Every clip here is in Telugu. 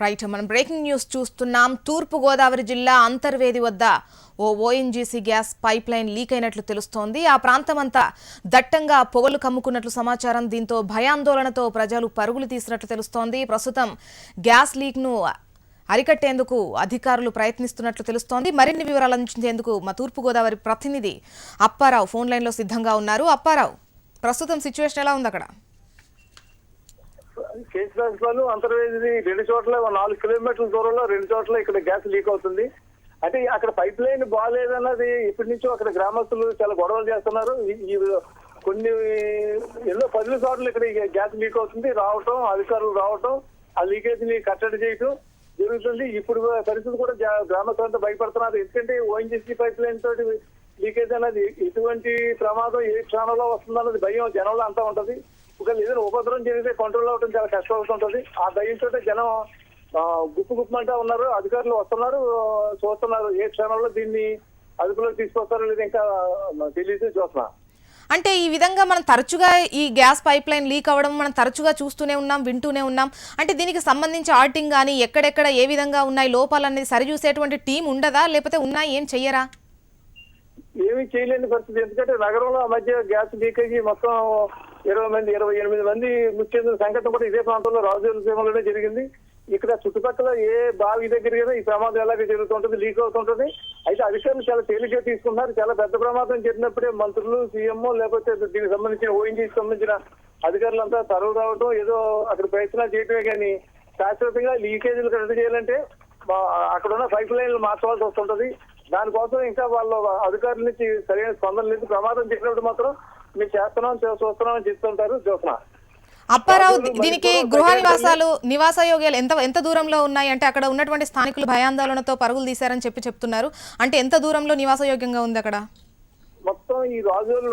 రైట్ మనం బ్రేకింగ్ న్యూస్ చూస్తున్నాం. తూర్పు గోదావరి జిల్లా అంతర్వేది వద్ద ఓ ONGC gas pipeline leak అయినట్లు తెలుస్తోంది. ఆ ప్రాంతమంతా దట్టంగా పొగలు కమ్ముకున్నట్లు సమాచారం. దీంతో భయాందోళనతో ప్రజలు పరుగులు తీసినట్లు తెలుస్తోంది. ప్రస్తుతం గ్యాస్ లీక్ ను అరికట్టేందుకు అధికారులు ప్రయత్నిస్తున్నట్లు తెలుస్తోంది. మరిన్ని వివరాలు అందించేందుకు మా తూర్పు గోదావరి ప్రతినిధి అప్పారావు ఫోన్ లైన్ లో సిద్ధంగా ఉన్నారు. అప్పారావు, ప్రస్తుతం సిచ్యువేషన్ ఎలా ఉంది అక్కడ? కేసీఆర్ అంతర్వేది 2 చోట్ల 4 కిలోమీటర్ల దూరంలో 2 చోట్ల ఇక్కడ గ్యాస్ లీక్ అవుతుంది. అంటే అక్కడ పైప్ లైన్ బాగాలేదన్నది ఇప్పటి నుంచో అక్కడ గ్రామస్తులు చాలా గొడవలు చేస్తున్నారు. కొన్ని ఎన్నో 10 చోట్ల ఇక్కడ గ్యాస్ లీక్ అవుతుంది. అధికారులు రావటం, ఆ లీకేజ్ ని కట్టడి చేయటం జరుగుతుంది. ఇప్పుడు పరిస్థితి కూడా గ్రామస్తులంతా భయపడుతున్నారు. ఎందుకంటే ఓఎన్జీసీ పైప్ లైన్ తోటి లీకేజ్ అనేది ఎటువంటి ప్రమాదం ఏ క్షణంలో వస్తుందన్నది భయం జనంలో అంతా ఉంటది. ఒకవేళ ఏదైనా ఉపద్రవం జరిగితే కంట్రోల్ అవడం చాలా కష్టం అవుతుంటది. ఆ భయంతో జనం గుప్పుమంటా ఉన్నారు. అధికారులు వస్తున్నారు, చూస్తున్నారు. ఏ క్షణంలో దీన్ని అదుపులోకి తీసుకొస్తారో లేదు ఇంకా తెలియదు, చూస్తున్నా. అంటే ఈ విధంగా మనం తరచుగా ఈ గ్యాస్ పైప్ లైన్ లీక్ అవ్వడం మనం తరచుగా చూస్తూనే ఉన్నాం, వింటూనే ఉన్నాం. అంటే దీనికి సంబంధించి ఆడిటింగ్ కానీ ఎక్కడెక్కడ ఏ విధంగా ఉన్నాయి లోపాలనేది సరిచూసేటువంటి టీం ఉండదా, లేకపోతే ఉన్నాయి ఏం చెయ్యరా? ఏమీ చేయలేని పరిస్థితి. ఎందుకంటే నగరంలో ఆ మధ్య గ్యాస్ లీకేజీ మొత్తం 28 మంది మృతి చెందిన సంఘటన కూడా ఇదే ప్రాంతంలో రాజులసీమలోనే జరిగింది. ఇక్కడ చుట్టుపక్కల ఏ బావి దగ్గర ఈ ప్రమాదం ఎలాగే జరుగుతుంటది, లీక్ అవుతుంటది. అయితే అధికారులు చాలా తేలిగ్గా తీసుకుంటున్నారు. చాలా పెద్ద ప్రమాదం జరిగినప్పుడే మంత్రులు, సీఎం లేకపోతే దీనికి సంబంధించిన ఓఎన్జీకి సంబంధించిన అధికారులంతా తరలి రావడం, ఏదో అక్కడ ప్రయత్నాలు చేయటమే కానీ శాశ్వతంగా లీకేజీలు కరెక్ట్ చేయాలంటే అక్కడ ఉన్న పైప్ లైన్లు మార్చవలసి వస్తుంటది. దానికోసం ఇంకా వాళ్ళ అధికారుల నుంచి సరైన స్పందన లేదు. ప్రమాదం జరిగినప్పుడు మాత్రం మేము చూస్తున్నామని చెప్తుంటారు. చూస్తున్నా. అప్పారావు, దీనికి గృహ నివాస యోగ్యాలు ఎంత దూరంలో ఉన్నాయి? అంటే అక్కడ ఉన్నటువంటి స్థానికులు భయాందోళనతో పరుగులు తీశారని చెప్తున్నారు. అంటే ఎంత దూరంలో నివాస యోగ్యంగా ఉంది అక్కడ? మొత్తం ఈ రాజోలు,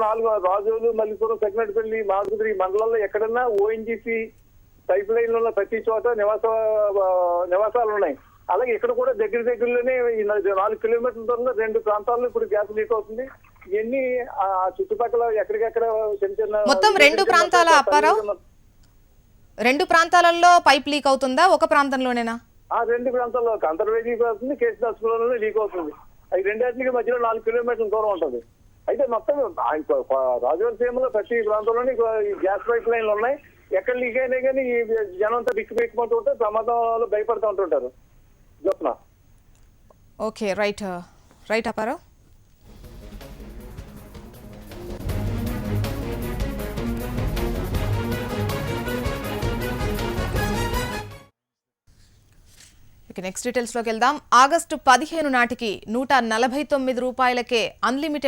మల్లిపురం, సెగ్నెట్పల్లి, మాధురి మండలాల్లో ఎక్కడన్నా ఓఎన్జీసీ పైప్ లైన్ ఉన్న ప్రతి చోట నివాసాలు ఉన్నాయి. అలాగే ఇక్కడ కూడా దగ్గరలోనే 4 కిలోమీటర్ల దూరంలో 2 ప్రాంతాల్లో ఇప్పుడు గ్యాస్ లీక్ అవుతుంది. ఇవన్నీ ఆ చుట్టుపక్కల ఎక్కడికెక్కడ చిన్న మొత్తం 2 ప్రాంతాల అప్పారావు, 2 ప్రాంతాలలో పైప్ లీక్ అవుతుందా, ఒక ప్రాంతంలోనేనా? 2 ప్రాంతాల్లో అంతర్వేది అవుతుంది, కేసీఆర్ లీక్ అవుతుంది. అవి రెండింటికి మధ్యలో 4 కిలోమీటర్ల దూరం ఉంటుంది. అయితే మొత్తం రాజవలసీమలో ప్రతి ప్రాంతంలోని గ్యాస్ పైప్ లైన్లు ఉన్నాయి. ఎక్కడ లీక్ అయినా కానీ ఈ జనంతా పెట్టుకుంటూ ఉంటే ప్రమాదంలో భయపడుతూ ఉంటుంటారు. Okay, right Apparao. Next details లోకి వెళ్దాం. ఆగస్టు 15 నాటికి 149 రూపాయలకే అన్లిమిటెడ్